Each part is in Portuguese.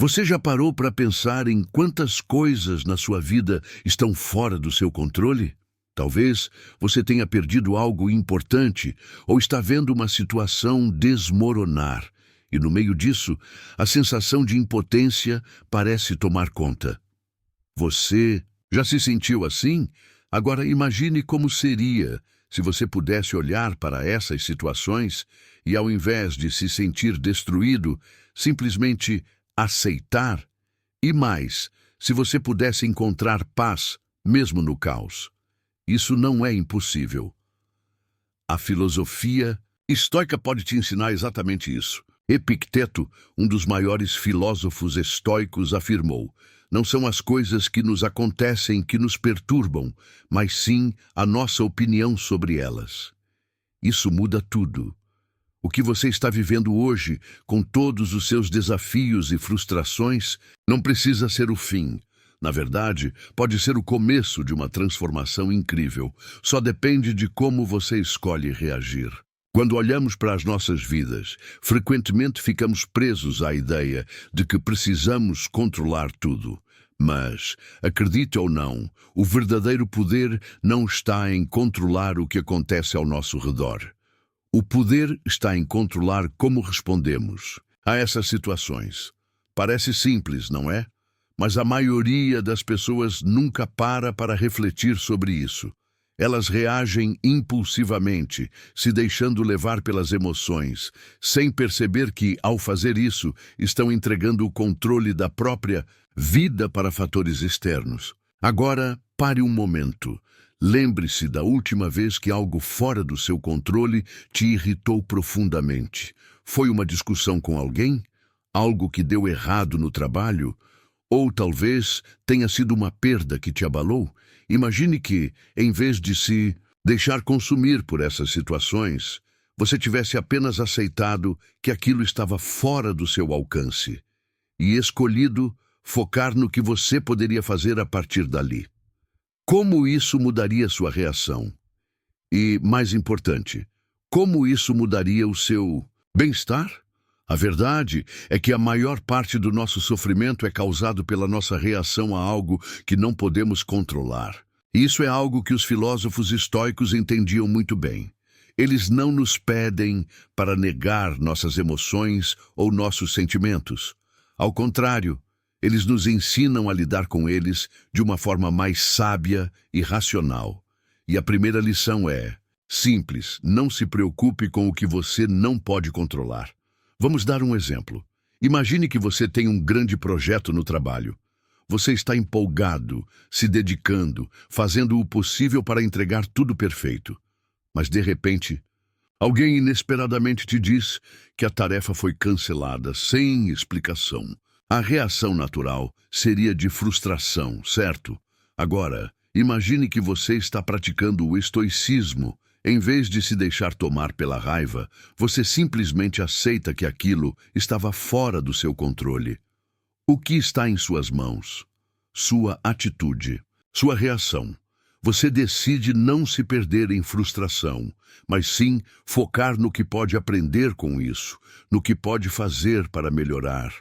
Você já parou para pensar em quantas coisas na sua vida estão fora do seu controle? Talvez você tenha perdido algo importante ou está vendo uma situação desmoronar. E no meio disso, a sensação de impotência parece tomar conta. Você já se sentiu assim? Agora imagine como seria se você pudesse olhar para essas situações e, ao invés de se sentir destruído, simplesmente aceitar. E mais, se você pudesse encontrar paz, mesmo no caos. Isso não é impossível. A filosofia estoica pode te ensinar exatamente isso. Epicteto, um dos maiores filósofos estoicos, afirmou: não são as coisas que nos acontecem que nos perturbam, mas sim a nossa opinião sobre elas. Isso muda tudo. O que você está vivendo hoje, com todos os seus desafios e frustrações, não precisa ser o fim. Na verdade, pode ser o começo de uma transformação incrível. Só depende de como você escolhe reagir. Quando olhamos para as nossas vidas, frequentemente ficamos presos à ideia de que precisamos controlar tudo. Mas, acredite ou não, o verdadeiro poder não está em controlar o que acontece ao nosso redor. O poder está em controlar como respondemos a essas situações. Parece simples, não é? Mas a maioria das pessoas nunca para refletir sobre isso. Elas reagem impulsivamente, se deixando levar pelas emoções, sem perceber que, ao fazer isso, estão entregando o controle da própria vida para fatores externos. Agora, pare um momento. Lembre-se da última vez que algo fora do seu controle te irritou profundamente. Foi uma discussão com alguém? Algo que deu errado no trabalho? Ou talvez tenha sido uma perda que te abalou? Imagine que, em vez de se deixar consumir por essas situações, você tivesse apenas aceitado que aquilo estava fora do seu alcance e escolhido focar no que você poderia fazer a partir dali. Como isso mudaria sua reação? E, mais importante, como isso mudaria o seu bem-estar? A verdade é que a maior parte do nosso sofrimento é causado pela nossa reação a algo que não podemos controlar. Isso é algo que os filósofos estoicos entendiam muito bem. Eles não nos pedem para negar nossas emoções ou nossos sentimentos. Ao contrário, eles nos ensinam a lidar com eles de uma forma mais sábia e racional. E a primeira lição é simples: não se preocupe com o que você não pode controlar. Vamos dar um exemplo. Imagine que você tem um grande projeto no trabalho. Você está empolgado, se dedicando, fazendo o possível para entregar tudo perfeito. Mas, de repente, alguém inesperadamente te diz que a tarefa foi cancelada, sem explicação. A reação natural seria de frustração, certo? Agora, imagine que você está praticando o estoicismo. Em vez de se deixar tomar pela raiva, você simplesmente aceita que aquilo estava fora do seu controle. O que está em suas mãos? Sua atitude, sua reação. Você decide não se perder em frustração, mas sim focar no que pode aprender com isso, no que pode fazer para melhorar,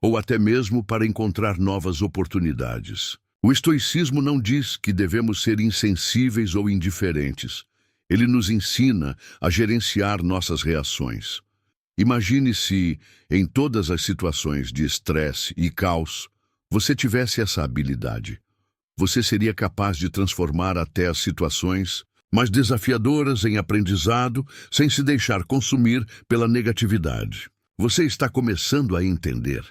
ou até mesmo para encontrar novas oportunidades. O estoicismo não diz que devemos ser insensíveis ou indiferentes. Ele nos ensina a gerenciar nossas reações. Imagine se, em todas as situações de estresse e caos, você tivesse essa habilidade. Você seria capaz de transformar até as situações mais desafiadoras em aprendizado, sem se deixar consumir pela negatividade. Você está começando a entender.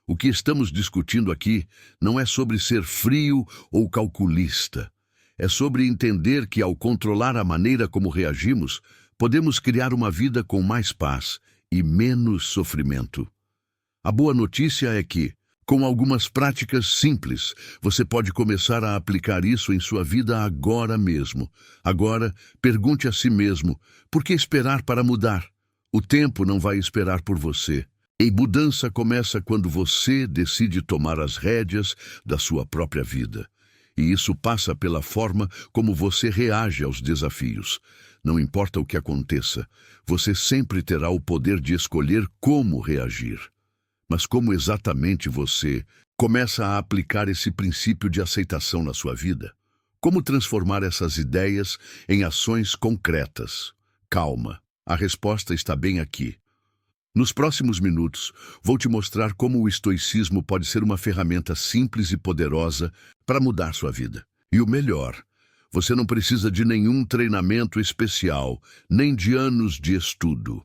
O que estamos discutindo aqui não é sobre ser frio ou calculista. É sobre entender que, ao controlar a maneira como reagimos, podemos criar uma vida com mais paz e menos sofrimento. A boa notícia é que, com algumas práticas simples, você pode começar a aplicar isso em sua vida agora mesmo. Agora, pergunte a si mesmo: por que esperar para mudar? O tempo não vai esperar por você. E mudança começa quando você decide tomar as rédeas da sua própria vida. E isso passa pela forma como você reage aos desafios. Não importa o que aconteça, você sempre terá o poder de escolher como reagir. Mas como exatamente você começa a aplicar esse princípio de aceitação na sua vida? Como transformar essas ideias em ações concretas? Calma, a resposta está bem aqui. Nos próximos minutos, vou te mostrar como o estoicismo pode ser uma ferramenta simples e poderosa para mudar sua vida. E o melhor, você não precisa de nenhum treinamento especial, nem de anos de estudo.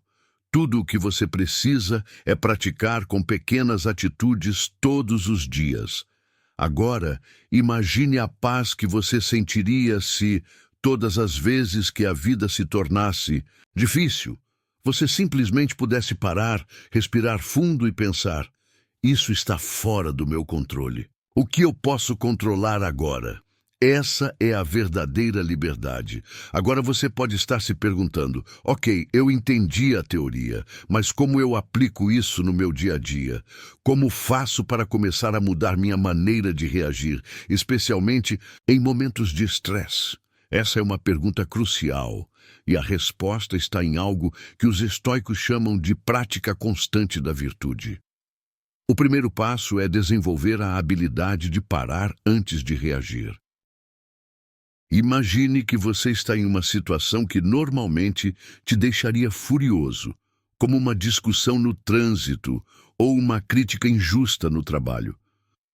Tudo o que você precisa é praticar com pequenas atitudes todos os dias. Agora, imagine a paz que você sentiria se, todas as vezes que a vida se tornasse difícil, você simplesmente pudesse parar, respirar fundo e pensar: isso está fora do meu controle. O que eu posso controlar agora? Essa é a verdadeira liberdade. Agora você pode estar se perguntando: ok, eu entendi a teoria, mas como eu aplico isso no meu dia a dia? Como faço para começar a mudar minha maneira de reagir, especialmente em momentos de estresse? Essa é uma pergunta crucial, e a resposta está em algo que os estoicos chamam de prática constante da virtude. O primeiro passo é desenvolver a habilidade de parar antes de reagir. Imagine que você está em uma situação que normalmente te deixaria furioso, como uma discussão no trânsito ou uma crítica injusta no trabalho.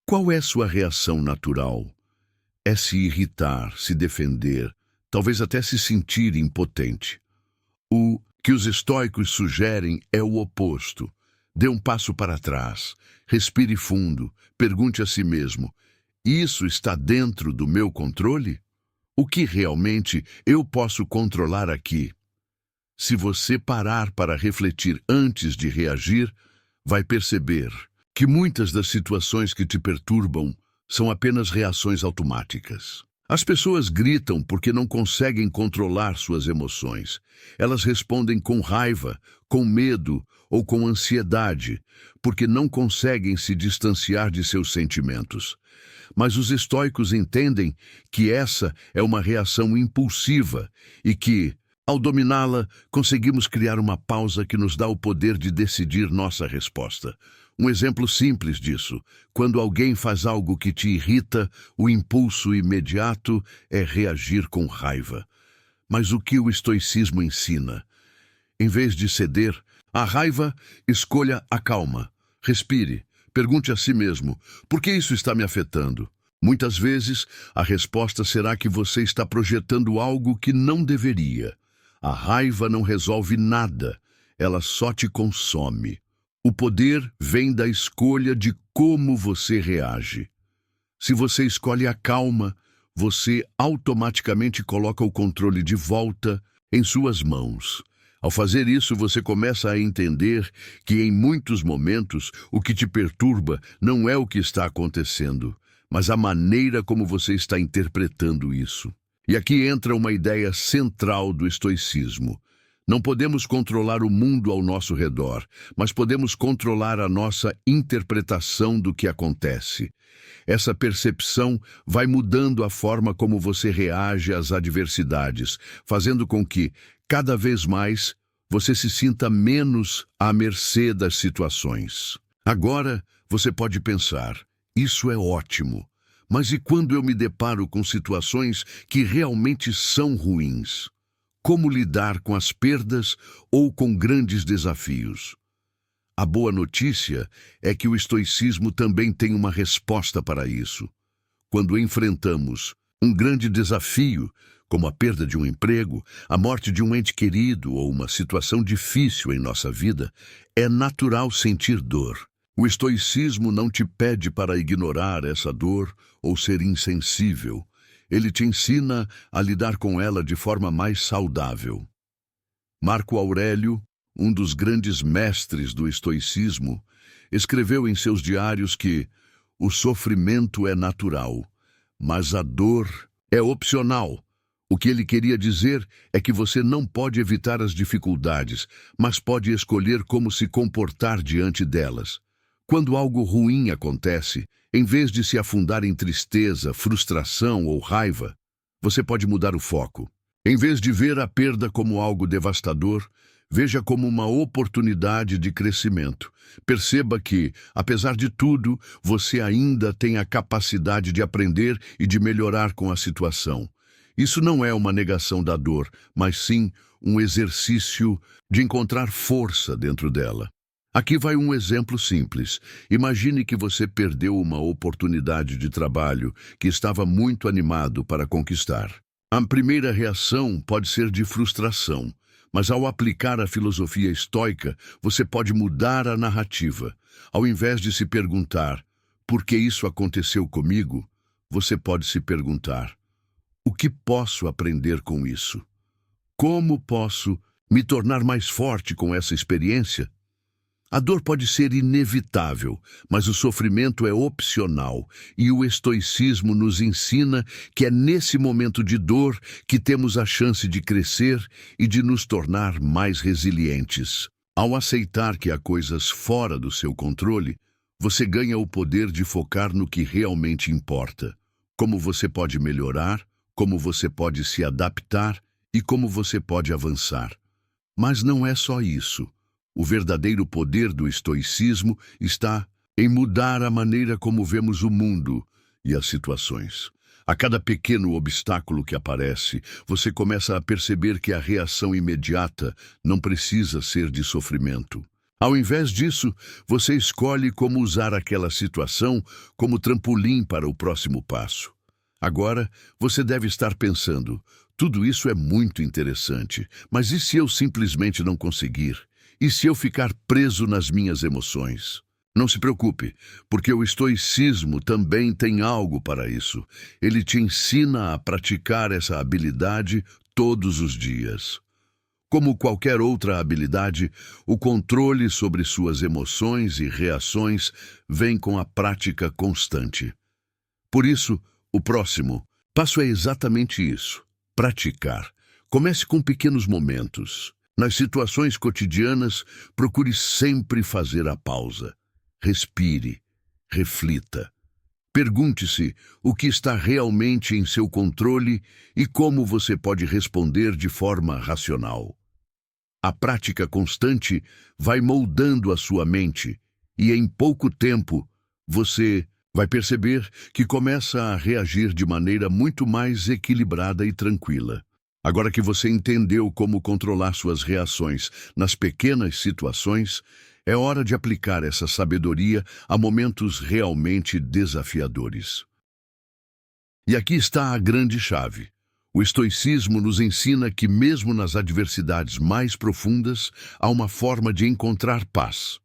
Qual é sua reação natural? É se irritar, se defender, talvez até se sentir impotente. O que os estoicos sugerem é o oposto. Dê um passo para trás, respire fundo, pergunte a si mesmo: isso está dentro do meu controle? O que realmente eu posso controlar aqui? Se você parar para refletir antes de reagir, vai perceber que muitas das situações que te perturbam são apenas reações automáticas. As pessoas gritam porque não conseguem controlar suas emoções. Elas respondem com raiva, com medo ou com ansiedade, porque não conseguem se distanciar de seus sentimentos. Mas os estoicos entendem que essa é uma reação impulsiva e que, ao dominá-la, conseguimos criar uma pausa que nos dá o poder de decidir nossa resposta. Um exemplo simples disso: quando alguém faz algo que te irrita, o impulso imediato é reagir com raiva. Mas o que o estoicismo ensina? Em vez de ceder à raiva, escolha a calma. Respire. Pergunte a si mesmo: por que isso está me afetando? Muitas vezes, a resposta será que você está projetando algo que não deveria. A raiva não resolve nada, ela só te consome. O poder vem da escolha de como você reage. Se você escolhe a calma, você automaticamente coloca o controle de volta em suas mãos. Ao fazer isso, você começa a entender que em muitos momentos o que te perturba não é o que está acontecendo, mas a maneira como você está interpretando isso. E aqui entra uma ideia central do estoicismo. Não podemos controlar o mundo ao nosso redor, mas podemos controlar a nossa interpretação do que acontece. Essa percepção vai mudando a forma como você reage às adversidades, fazendo com que, cada vez mais, você se sinta menos à mercê das situações. Agora, você pode pensar: isso é ótimo, mas e quando eu me deparo com situações que realmente são ruins? Como lidar com as perdas ou com grandes desafios? A boa notícia é que o estoicismo também tem uma resposta para isso. Quando enfrentamos um grande desafio, como a perda de um emprego, a morte de um ente querido ou uma situação difícil em nossa vida, é natural sentir dor. O estoicismo não te pede para ignorar essa dor ou ser insensível. Ele te ensina a lidar com ela de forma mais saudável. Marco Aurélio, um dos grandes mestres do estoicismo, escreveu em seus diários que o sofrimento é natural, mas a dor é opcional. O que ele queria dizer é que você não pode evitar as dificuldades, mas pode escolher como se comportar diante delas. Quando algo ruim acontece, em vez de se afundar em tristeza, frustração ou raiva, você pode mudar o foco. Em vez de ver a perda como algo devastador, Veja como uma oportunidade de crescimento. Perceba que, apesar de tudo, você ainda tem a capacidade de aprender e de melhorar com a situação. Isso não é uma negação da dor, mas sim um exercício de encontrar força dentro dela. Aqui vai um exemplo simples. Imagine que você perdeu uma oportunidade de trabalho que estava muito animado para conquistar. A primeira reação pode ser de frustração, mas ao aplicar a filosofia estoica, você pode mudar a narrativa. Ao invés de se perguntar, por que isso aconteceu comigo? Você pode se perguntar, o que posso aprender com isso? Como posso me tornar mais forte com essa experiência? A dor pode ser inevitável, mas o sofrimento é opcional, e o estoicismo nos ensina que é nesse momento de dor que temos a chance de crescer e de nos tornar mais resilientes. Ao aceitar que há coisas fora do seu controle, você ganha o poder de focar no que realmente importa. Como você pode melhorar, como você pode se adaptar e como você pode avançar. Mas não é só isso. O verdadeiro poder do estoicismo está em mudar a maneira como vemos o mundo e as situações. A cada pequeno obstáculo que aparece, você começa a perceber que a reação imediata não precisa ser de sofrimento. Ao invés disso, você escolhe como usar aquela situação como trampolim para o próximo passo. Agora, você deve estar pensando, tudo isso é muito interessante, mas e se eu simplesmente não conseguir? E se eu ficar preso nas minhas emoções? Não se preocupe, porque o estoicismo também tem algo para isso. Ele te ensina a praticar essa habilidade todos os dias. Como qualquer outra habilidade, o controle sobre suas emoções e reações vem com a prática constante. Por isso, o próximo passo é exatamente isso: praticar. Comece com pequenos momentos. Nas situações cotidianas, procure sempre fazer a pausa. Respire, reflita. Pergunte-se o que está realmente em seu controle e como você pode responder de forma racional. A prática constante vai moldando a sua mente e, em pouco tempo, você vai perceber que começa a reagir de maneira muito mais equilibrada e tranquila. Agora que você entendeu como controlar suas reações nas pequenas situações, é hora de aplicar essa sabedoria a momentos realmente desafiadores. E aqui está a grande chave. O estoicismo nos ensina que mesmo nas adversidades mais profundas, há uma forma de encontrar paz.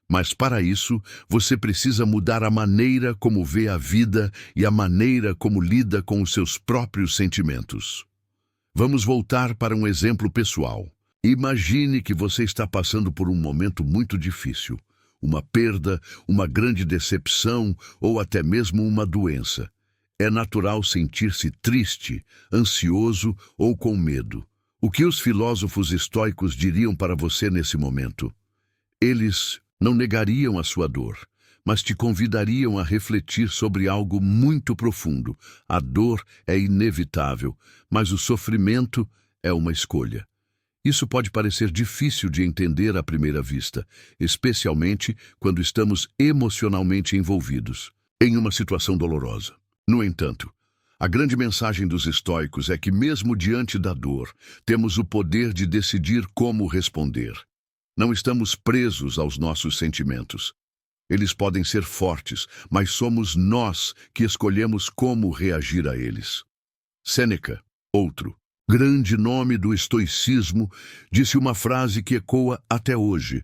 Mas para isso, você precisa mudar a maneira como vê a vida e a maneira como lida com os seus próprios sentimentos. Vamos voltar para um exemplo pessoal. Imagine que você está passando por um momento muito difícil. Uma perda, uma grande decepção ou até mesmo uma doença. É natural sentir-se triste, ansioso ou com medo. O que os filósofos estoicos diriam para você nesse momento? Eles não negariam a sua dor, mas te convidariam a refletir sobre algo muito profundo. A dor é inevitável, mas o sofrimento é uma escolha. Isso pode parecer difícil de entender à primeira vista, especialmente quando estamos emocionalmente envolvidos em uma situação dolorosa. No entanto, a grande mensagem dos estoicos é que mesmo diante da dor, temos o poder de decidir como responder. Não estamos presos aos nossos sentimentos. Eles podem ser fortes, mas somos nós que escolhemos como reagir a eles. Sêneca, outro grande nome do estoicismo, disse uma frase que ecoa até hoje: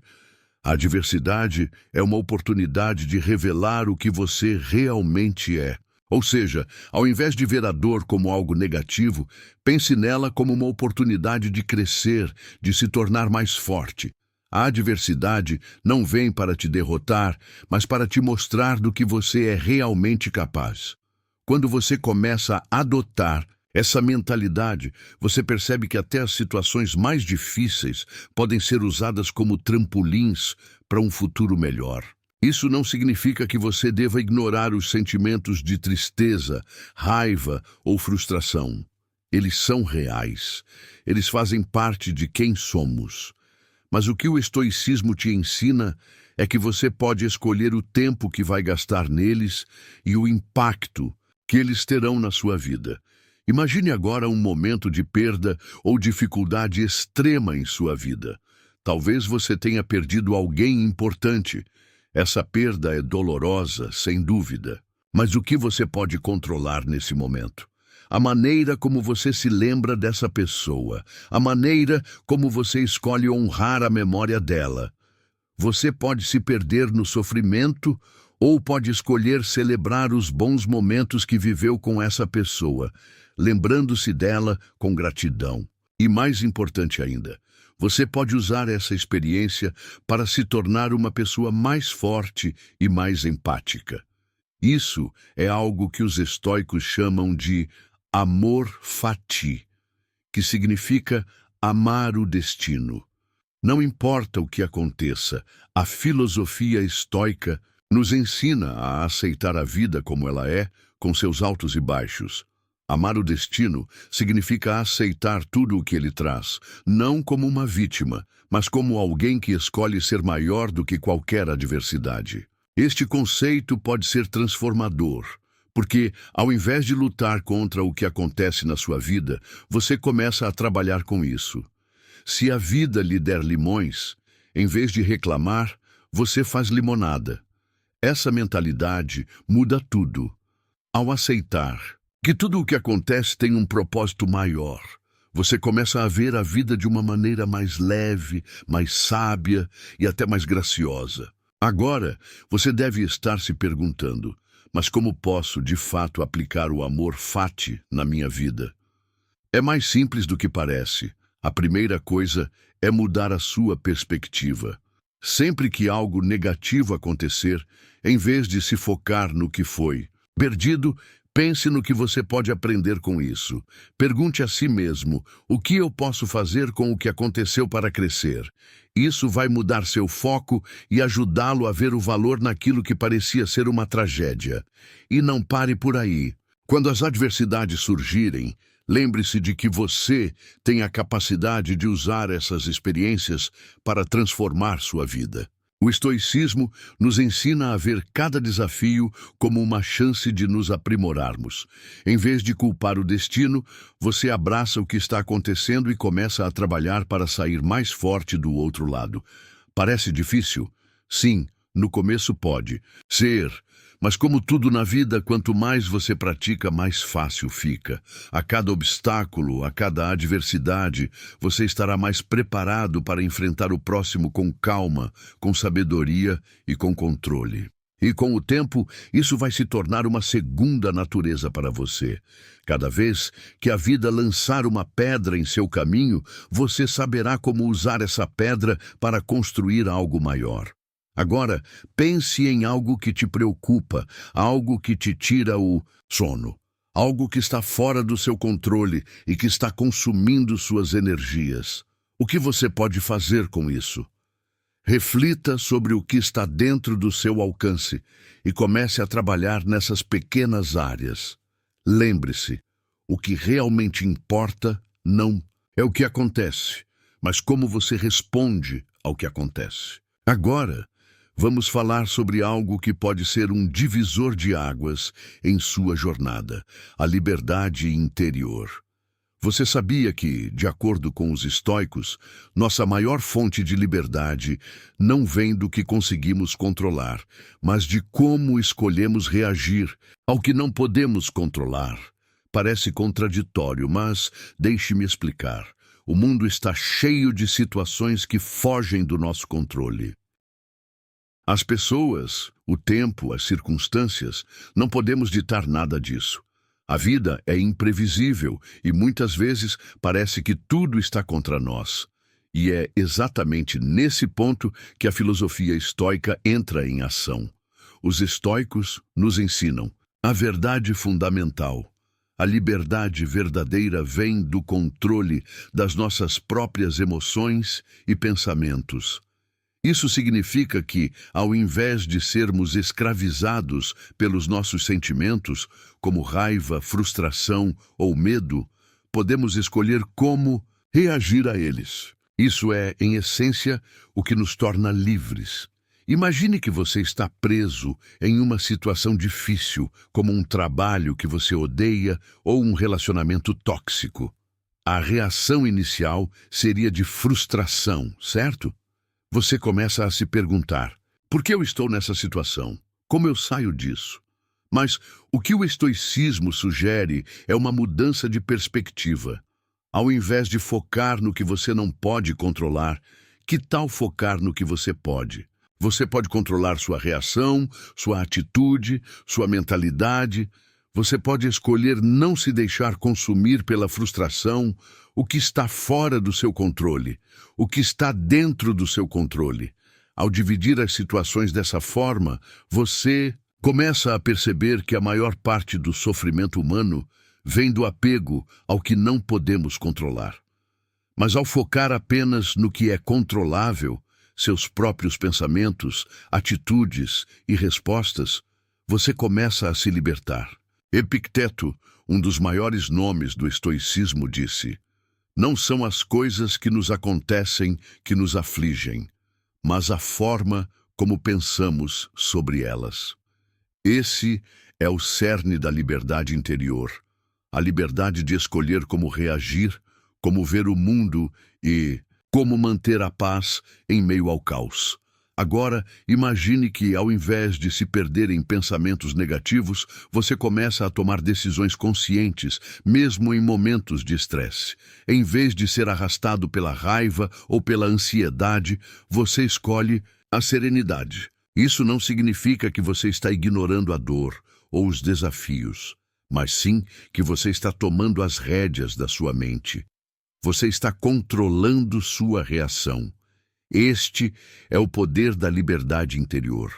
a adversidade é uma oportunidade de revelar o que você realmente é. Ou seja, ao invés de ver a dor como algo negativo, pense nela como uma oportunidade de crescer, de se tornar mais forte. A adversidade não vem para te derrotar, mas para te mostrar do que você é realmente capaz. Quando você começa a adotar essa mentalidade, você percebe que até as situações mais difíceis podem ser usadas como trampolins para um futuro melhor. Isso não significa que você deva ignorar os sentimentos de tristeza, raiva ou frustração. Eles são reais. Eles fazem parte de quem somos. Mas o que o estoicismo te ensina é que você pode escolher o tempo que vai gastar neles e o impacto que eles terão na sua vida. Imagine agora um momento de perda ou dificuldade extrema em sua vida. Talvez você tenha perdido alguém importante. Essa perda é dolorosa, sem dúvida. Mas o que você pode controlar nesse momento? A maneira como você se lembra dessa pessoa, a maneira como você escolhe honrar a memória dela. Você pode se perder no sofrimento ou pode escolher celebrar os bons momentos que viveu com essa pessoa, lembrando-se dela com gratidão. E mais importante ainda, você pode usar essa experiência para se tornar uma pessoa mais forte e mais empática. Isso é algo que os estoicos chamam de amor fati, que significa amar o destino. Não importa o que aconteça, a filosofia estoica nos ensina a aceitar a vida como ela é, com seus altos e baixos. Amar o destino significa aceitar tudo o que ele traz, não como uma vítima, mas como alguém que escolhe ser maior do que qualquer adversidade. Este conceito pode ser transformador, porque, ao invés de lutar contra o que acontece na sua vida, você começa a trabalhar com isso. Se a vida lhe der limões, em vez de reclamar, você faz limonada. Essa mentalidade muda tudo. Ao aceitar que tudo o que acontece tem um propósito maior, você começa a ver a vida de uma maneira mais leve, mais sábia e até mais graciosa. Agora, você deve estar se perguntando: mas como posso, de fato, aplicar o amor fati na minha vida? É mais simples do que parece. A primeira coisa é mudar a sua perspectiva. Sempre que algo negativo acontecer, em vez de se focar no que foi perdido, pense no que você pode aprender com isso. Pergunte a si mesmo: o que eu posso fazer com o que aconteceu para crescer? Isso vai mudar seu foco e ajudá-lo a ver o valor naquilo que parecia ser uma tragédia. E não pare por aí. Quando as adversidades surgirem, lembre-se de que você tem a capacidade de usar essas experiências para transformar sua vida. O estoicismo nos ensina a ver cada desafio como uma chance de nos aprimorarmos. Em vez de culpar o destino, você abraça o que está acontecendo e começa a trabalhar para sair mais forte do outro lado. Parece difícil? Sim, no começo pode ser. Mas como tudo na vida, quanto mais você pratica, mais fácil fica. A cada obstáculo, a cada adversidade, você estará mais preparado para enfrentar o próximo com calma, com sabedoria e com controle. E com o tempo, isso vai se tornar uma segunda natureza para você. Cada vez que a vida lançar uma pedra em seu caminho, você saberá como usar essa pedra para construir algo maior. Agora, pense em algo que te preocupa, algo que te tira o sono, algo que está fora do seu controle e que está consumindo suas energias. O que você pode fazer com isso? Reflita sobre o que está dentro do seu alcance e comece a trabalhar nessas pequenas áreas. Lembre-se, o que realmente importa não é o que acontece, mas como você responde ao que acontece. Agora, vamos falar sobre algo que pode ser um divisor de águas em sua jornada: a liberdade interior. Você sabia que, de acordo com os estoicos, nossa maior fonte de liberdade não vem do que conseguimos controlar, mas de como escolhemos reagir ao que não podemos controlar? Parece contraditório, mas deixe-me explicar. O mundo está cheio de situações que fogem do nosso controle. As pessoas, o tempo, as circunstâncias, não podemos ditar nada disso. A vida é imprevisível e muitas vezes parece que tudo está contra nós. E é exatamente nesse ponto que a filosofia estoica entra em ação. Os estoicos nos ensinam a verdade fundamental. A liberdade verdadeira vem do controle das nossas próprias emoções e pensamentos. Isso significa que, ao invés de sermos escravizados pelos nossos sentimentos, como raiva, frustração ou medo, podemos escolher como reagir a eles. Isso é, em essência, o que nos torna livres. Imagine que você está preso em uma situação difícil, como um trabalho que você odeia ou um relacionamento tóxico. A reação inicial seria de frustração, certo? Você começa a se perguntar: por que eu estou nessa situação? Como eu saio disso? Mas o que o estoicismo sugere é uma mudança de perspectiva. Ao invés de focar no que você não pode controlar, que tal focar no que você pode? Você pode controlar sua reação, sua atitude, sua mentalidade. Você pode escolher não se deixar consumir pela frustração, o que está fora do seu controle, o que está dentro do seu controle. Ao dividir as situações dessa forma, você começa a perceber que a maior parte do sofrimento humano vem do apego ao que não podemos controlar. Mas ao focar apenas no que é controlável, seus próprios pensamentos, atitudes e respostas, você começa a se libertar. Epicteto, um dos maiores nomes do estoicismo, disse: não são as coisas que nos acontecem que nos afligem, mas a forma como pensamos sobre elas. Esse é o cerne da liberdade interior, a liberdade de escolher como reagir, como ver o mundo e como manter a paz em meio ao caos. Agora, imagine que, ao invés de se perder em pensamentos negativos, você começa a tomar decisões conscientes, mesmo em momentos de estresse. Em vez de ser arrastado pela raiva ou pela ansiedade, você escolhe a serenidade. Isso não significa que você está ignorando a dor ou os desafios, mas sim que você está tomando as rédeas da sua mente. Você está controlando sua reação. Este é o poder da liberdade interior.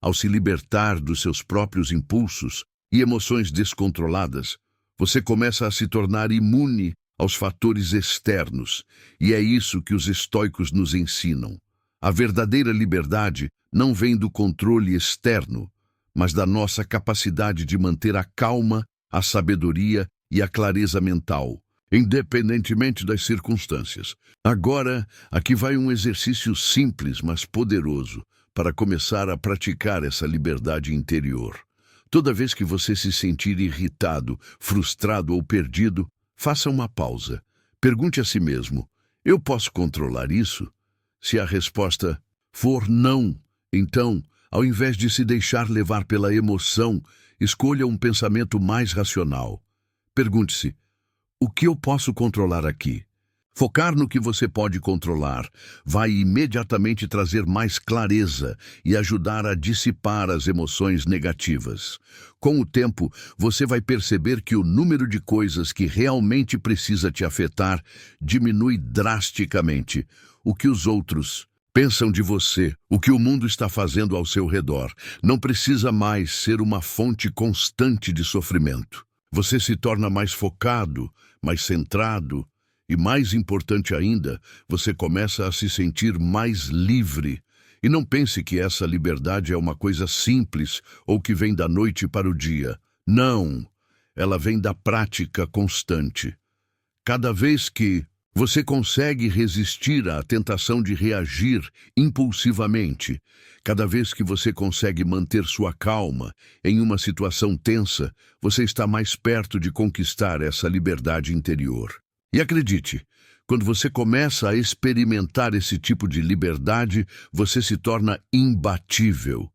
Ao se libertar dos seus próprios impulsos e emoções descontroladas, você começa a se tornar imune aos fatores externos, e é isso que os estoicos nos ensinam. A verdadeira liberdade não vem do controle externo, mas da nossa capacidade de manter a calma, a sabedoria e a clareza mental, independentemente das circunstâncias. Agora, aqui vai um exercício simples, mas poderoso, para começar a praticar essa liberdade interior. Toda vez que você se sentir irritado, frustrado ou perdido, faça uma pausa. Pergunte a si mesmo: eu posso controlar isso? Se a resposta for não, então, ao invés de se deixar levar pela emoção, escolha um pensamento mais racional. Pergunte-se: o que eu posso controlar aqui? Focar no que você pode controlar vai imediatamente trazer mais clareza e ajudar a dissipar as emoções negativas. Com o tempo, você vai perceber que o número de coisas que realmente precisa te afetar diminui drasticamente. O que os outros pensam de você, o que o mundo está fazendo ao seu redor, não precisa mais ser uma fonte constante de sofrimento. Você se torna mais focado, mais centrado e, mais importante ainda, você começa a se sentir mais livre. E não pense que essa liberdade é uma coisa simples ou que vem da noite para o dia. Não, ela vem da prática constante. Cada vez que você consegue resistir à tentação de reagir impulsivamente, cada vez que você consegue manter sua calma em uma situação tensa, você está mais perto de conquistar essa liberdade interior. E acredite, quando você começa a experimentar esse tipo de liberdade, você se torna imbatível.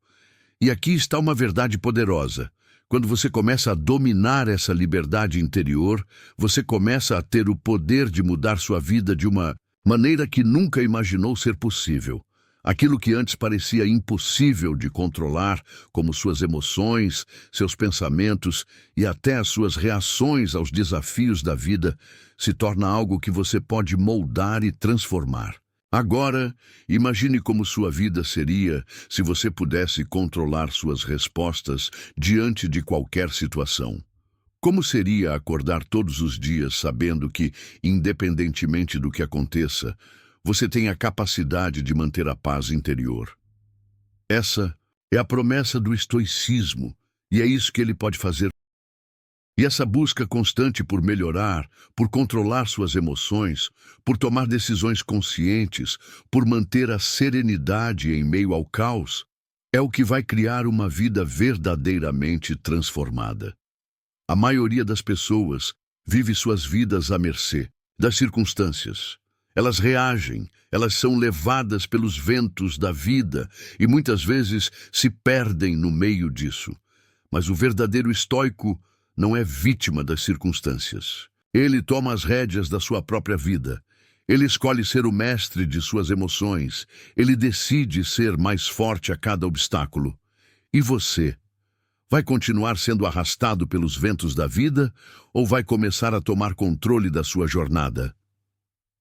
E aqui está uma verdade poderosa. Quando você começa a dominar essa liberdade interior, você começa a ter o poder de mudar sua vida de uma maneira que nunca imaginou ser possível. Aquilo que antes parecia impossível de controlar, como suas emoções, seus pensamentos e até as suas reações aos desafios da vida, se torna algo que você pode moldar e transformar. Agora, imagine como sua vida seria se você pudesse controlar suas respostas diante de qualquer situação. Como seria acordar todos os dias sabendo que, independentemente do que aconteça, você tem a capacidade de manter a paz interior? Essa é a promessa do estoicismo, e é isso que ele pode fazer E essa busca constante por melhorar, por controlar suas emoções, por tomar decisões conscientes, por manter a serenidade em meio ao caos, é o que vai criar uma vida verdadeiramente transformada. A maioria das pessoas vive suas vidas à mercê das circunstâncias. Elas reagem, elas são levadas pelos ventos da vida e muitas vezes se perdem no meio disso. Mas o verdadeiro estoico não é vítima das circunstâncias. Ele toma as rédeas da sua própria vida. Ele escolhe ser o mestre de suas emoções. Ele decide ser mais forte a cada obstáculo. E você? Vai continuar sendo arrastado pelos ventos da vida ou vai começar a tomar controle da sua jornada?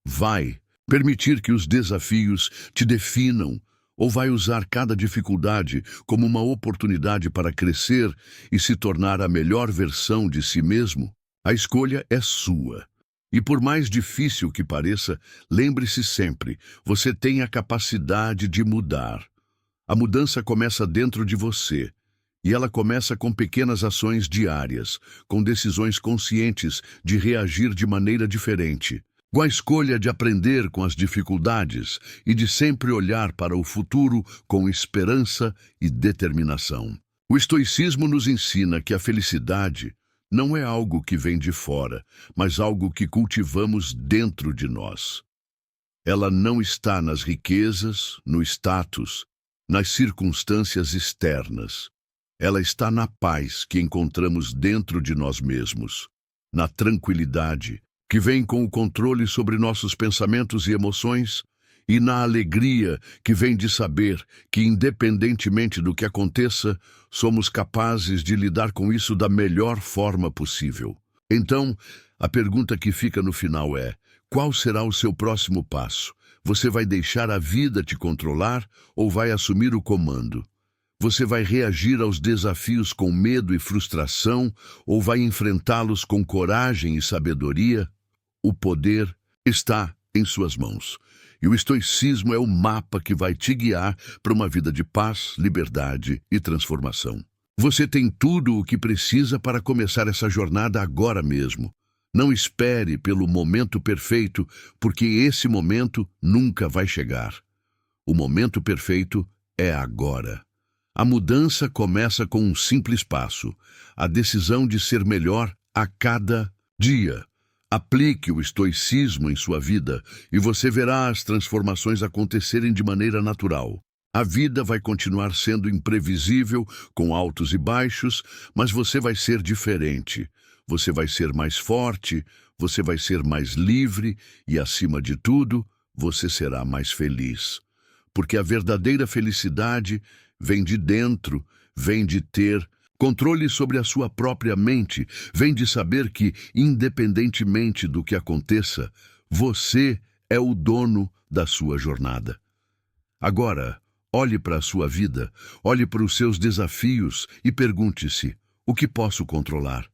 Vai permitir que os desafios te definam ou vai usar cada dificuldade como uma oportunidade para crescer e se tornar a melhor versão de si mesmo? A escolha é sua. E por mais difícil que pareça, lembre-se sempre, você tem a capacidade de mudar. A mudança começa dentro de você. E ela começa com pequenas ações diárias, com decisões conscientes de reagir de maneira diferente, com a escolha de aprender com as dificuldades e de sempre olhar para o futuro com esperança e determinação. O estoicismo nos ensina que a felicidade não é algo que vem de fora, mas algo que cultivamos dentro de nós. Ela não está nas riquezas, no status, nas circunstâncias externas. Ela está na paz que encontramos dentro de nós mesmos, na tranquilidade que vem com o controle sobre nossos pensamentos e emoções e na alegria que vem de saber que, independentemente do que aconteça, somos capazes de lidar com isso da melhor forma possível. Então, a pergunta que fica no final é: qual será o seu próximo passo? Você vai deixar a vida te controlar ou vai assumir o comando? Você vai reagir aos desafios com medo e frustração ou vai enfrentá-los com coragem e sabedoria? O poder está em suas mãos. E o estoicismo é o mapa que vai te guiar para uma vida de paz, liberdade e transformação. Você tem tudo o que precisa para começar essa jornada agora mesmo. Não espere pelo momento perfeito, porque esse momento nunca vai chegar. O momento perfeito é agora. A mudança começa com um simples passo, a decisão de ser melhor a cada dia. Aplique o estoicismo em sua vida e você verá as transformações acontecerem de maneira natural. A vida vai continuar sendo imprevisível, com altos e baixos, mas você vai ser diferente. Você vai ser mais forte, você vai ser mais livre e, acima de tudo, você será mais feliz. Porque a verdadeira felicidade vem de dentro, vem de ter controle sobre a sua própria mente, vem de saber que, independentemente do que aconteça, você é o dono da sua jornada. Agora, olhe para a sua vida, olhe para os seus desafios e pergunte-se: o que posso controlar?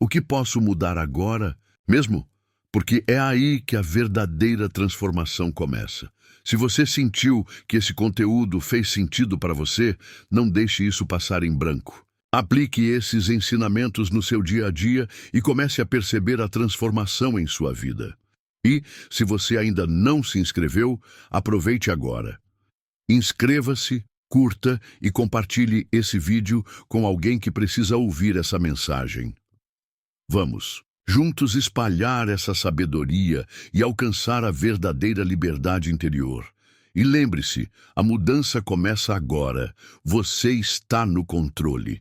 O que posso mudar agora mesmo? Porque é aí que a verdadeira transformação começa. Se você sentiu que esse conteúdo fez sentido para você, não deixe isso passar em branco. Aplique esses ensinamentos no seu dia a dia e comece a perceber a transformação em sua vida. E, se você ainda não se inscreveu, aproveite agora. Inscreva-se, curta e compartilhe esse vídeo com alguém que precisa ouvir essa mensagem. Vamos juntos espalhar essa sabedoria e alcançar a verdadeira liberdade interior. E lembre-se, a mudança começa agora. Você está no controle.